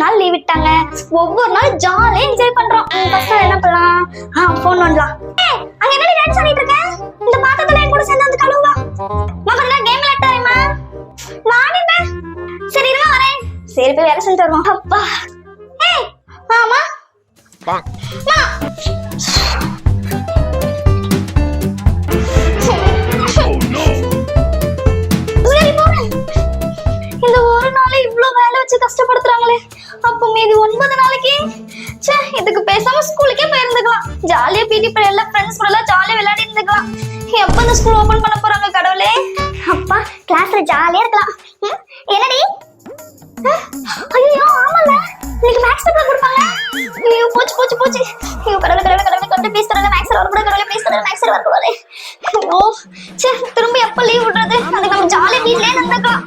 நாள் லீவ் விட்டாங்க. ஒவ்வொரு நாள் ஜாலியா என்ஜாய் பண்றோம். ஃபர்ஸ்ட் என்ன பண்ணலாம்? போன் பண்ணலாம். அங்க என்ன டான்ஸ் ஆடிட்டு இருக்க? இந்த பாத்திரத்துல என் கூட சேர்ந்து வந்து கழுவா. மகனா கேம் விளையாடுறேமா. வாடிமே. சரி இருமா வரேன். சரி போய் வேலை செஞ்சுட்டு வருவோம். அப்பா. ஏய் மாமா. மா. இந்த ஒரு நாளை இவ்ளோ வேலை வச்சு கஷ்டப்படுத்துறாங்களே. அப்ப மீதி 9 நாளைக்கு இதுக்கு பேசாம ஸ்கூலுக்கே போயிருந்துக்கலாம். ஜாலியா பிடி பீரியட்ல ஃப்ரெண்ட்ஸ் கூட எல்லாம் ஜாலியா விளையாடி இருந்துக்கலாம். எப்ப இந்த ஸ்கூல் ஓபன் பண்ண போறாங்க கடவுளே? அப்பா கிளாஸ்ல ஜாலியா இருக்கலாம். என்னடி? ஐயோ ஆமால இன்னைக்கு மேக்ஸ் பேப்பர் கொடுப்பாங்க. ஐயோ போச்சு போச்சு போச்சு. ஐயோ கடவுளே கொஞ்சம் ப்ளீஸ் கடவுளே மேக்ஸ் வர கூட கடவுளே ப்ளீஸ் கடவுளே மேக்ஸ் வர கூட. ஐயோ திரும்ப எப்ப லீவ் விடுறது? அதுக்கு நம்ம ஜாலியா வீட்லயே இருந்துக்கலாம்.